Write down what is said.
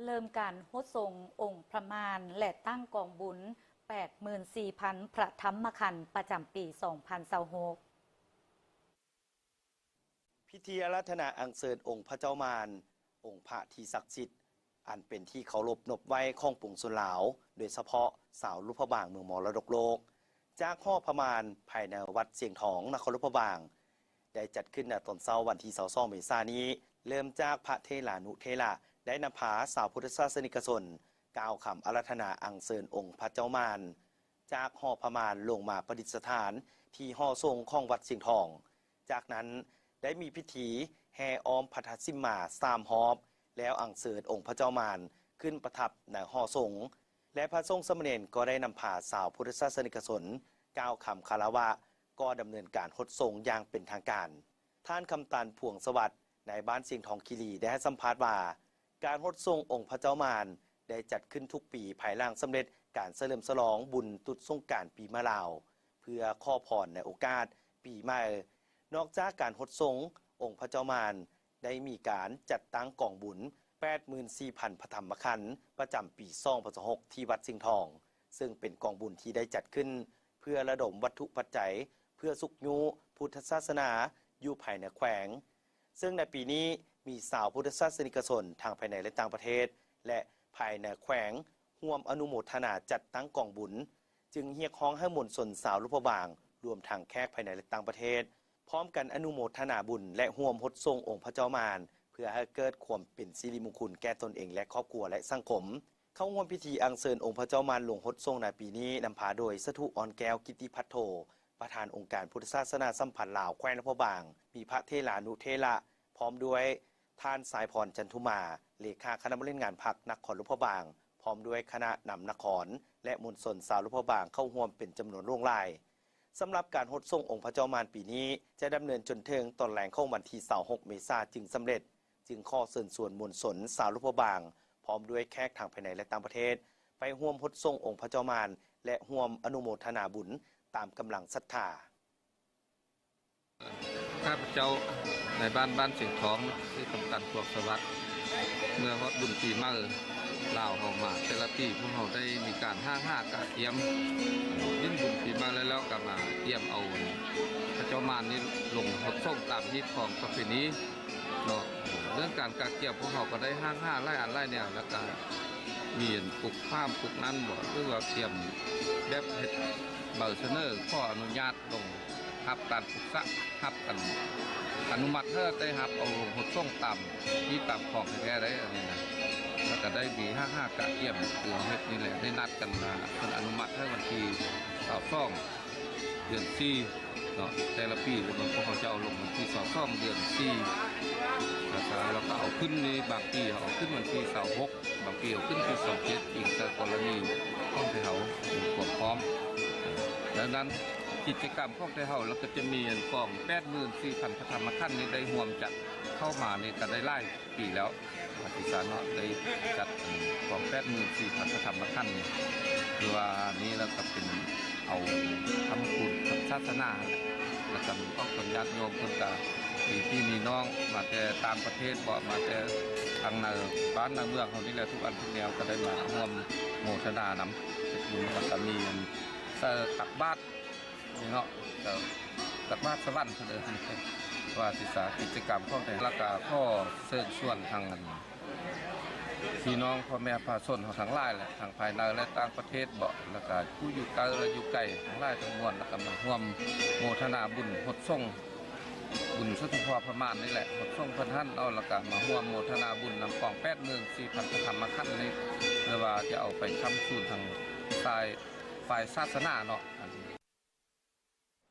เริ่มการโฮดทรงองค์พระมารและตั้งกองบุญ 84,000 พระธรรมขันธ์ประจำปี 2026 พิธีอาราธนาอัญเชิญองค์พระเจ้ามารองค์พระที่ศักดิ์สิทธิ์อันเป็นที่เคารพนบไว้ของปวงชนลาวโดยเฉพาะสาวลูกพระบางเมืองมรดกโลกจากหอพระมารภายในวัดเสียงทองนครลูกพระบางได้จัดขึ้นในตอนเช้าวันที่22เมษายนนี้เริ่มจากพระเทลานุเทระได้นำพาสาวพุทธศาสนิกชนกล่าวคำอาราธนาอัญเชิญองค์พระเจ้ามารจากหอพระมารลงมาประดิษฐานที่หอทรงของวัดเสียงทองจากนั้นได้มีพิธีแห่อ้อมพระธาตุสิมมา3 รอบแล้วอัญเชิญองค์พระเจ้ามารขึ้นประทับในหอทรงและพระสงฆ์สามเณรก็ได้นำพาสาวพุทธศาสนิกชนกล่าวคำคารวะก็ดำเนินการฮดทรงอย่างเป็นทางการท่านคำตันพวงสวัสดิ์ในบ้านเสียงทองคีรีได้ให้สัมภาษณ์ว่าการฮดทรงองค์พระเจ้ามารได้จัดขึ้นทุกปีภายหลังสำเร็จการเฉลิมฉลองบุญตรุษสงกรานต์ปีมะลาวเพื่อขอพรในโอกาสปีใหม่นอกจากการฮดทรงองค์พระเจ้ามารได้มีการจัดตั้งกองบุญ 84,000 พระธรรมขันธ์ประจำปี2026ที่วัดสิงห์ทองซึ่งเป็นกองบุญที่ได้จัดขึ้นเพื่อระดมวัตถุปัจจัยเพื่อสุขยุพุทธศาสนาอยู่ภายในแขวงซึ่งในปีนี้มีสาวพุทธศาสนิกชนทางภายในและต่างประเทศและภายในแขวงร่วมอนุโมทนาจัดตั้งกองบุญจึงเรียกร้องให้มวลชนสาวลูกพระบางรวมทั้งแขกภายในและต่างประเทศพร้อมกันอนุโมทนาบุญและร่วมฮดทรงองค์พระเจ้ามารเพื่อให้เกิดความเป็นสิริมงคลแก่ตนเองและครอบครัวและสังคมเข้าร่วมพิธีอัญเชิญองค์พระเจ้ามารลงฮดทรงในปีนี้นำพาโดยสถุอ่อนแก้วกิติพัทโธประธานองค์การพุทธศาสนาสัมพันธ์ลาวแขวงนครพระบางมีพระเทลานุเทระพร้อมด้วยท่านสายพรจันทุมาเลขาคณะบริหารงานพรรคนครลูกพระบางพร้อมด้วยคณะนำนครและมวลชนสาวลูกพระบางเข้าร่วมเป็นจำนวนล่วงหลายสำหรับการฮดทรงองค์พระเจ้ามารปีนี้จะดำเนินจนถึงตอนแรกของวันที่26เมษายนจึงสำเร็จจึงขอเชิญชวนมวลชนสาวลูกพระบางพร้อมด้วยแขกทางภายในและต่างประเทศไปร่วมฮดทรงองค์พระเจ้ามารและร่วมอนุโมทนาบุญตามกำลังศรัทธาข้าพเจ้าในบ้านเสียงทองที่กำตันพวกสวัสดิ์เมื่อฮอดบุญปีใหม่ลาวเข้ามาแต่ละปีพวกเราได้มีการกะเตรียมยิ่งบุญปีใหม่แล้วก็มาเตรียมเอาพระเจ้ามารนี้ลงฮดทรงตามฮิตของประเพณีเนาะเรื่องการกะเกี่ยวพวกเราก็ได้ไล่อันไล่แนวแล้วก็มีปลูกข้ามปลูกนั้นบ่หรือว่าเตรียมแบบเฮ็ดเบอร์เซเนอร์ขออนุญาตลงรับการปลูกรับกันอนุมัติเพื่อได้รับเอาหดส่งต่ำที่ต่ำของแท้ได้อันนี้นะแล้วก็ได้มีกะเกี่ยมตัวเฮ็ดนี่แหละได้นัดกันมาเป็นอนุมัติให้วันที่22เดือน4เนาะแต่ละปีแล้วพวกเขาจะเอาลงวันที่22เดือน4แล้วก็เอาขึ้นในบางปีเอาขึ้นวันที่26บางปีเอาขึ้นที่27อีกกรณีต้องให้เขาควบพร้อมดังนั้นกิจกรรมของเฮาแล้วก็จะมีกอง 84,000 พระธรรมขันธ์นี้ได้ร่วมจัดเข้ามาในกันได้หลายปีแล้วปฏิสารเนาะได้จัดกอง 84,000 พระธรรมขันธ์คือว่านี้แล้วก็เป็นเอาทำคุณกับศาสนาแล้วก็มีคนญาติโยมคนก็มีพี่มีน้องมาแต่ตามประเทศบ่มาแต่ทางในบ้านในเมืองเฮานี่แหละทุกอันทุกแนวก็ได้มาร่วมโมทนานำเป็นบุญแล้วก็มีตักบาตรนี่เนาะตักบาตรสวรรค์เลยว่าศึกษากิจกรรมของแต่ละกาข้อเชิญชวนทางพี่น้องพ่อแม่ประชาชนทั้งหลายแหละทางภายในและต่างประเทศบ่แล้วก็ผู้อยู่ไกลและอยู่ไกลทั้งหลายทั้งมวลแล้วก็มาร่วมโมทนาบุญฮดทรงบุญสุทธิพรพระมารนี่แหละฮดทรงพระท่านเอาแล้วก็มาร่วมโมทนาบุญนำกอง 84,000 พระธรรมขันธ์นี้เพื่อว่าจะเอาไปค้ำชูนทางฝ่ายศาสนาเนาะ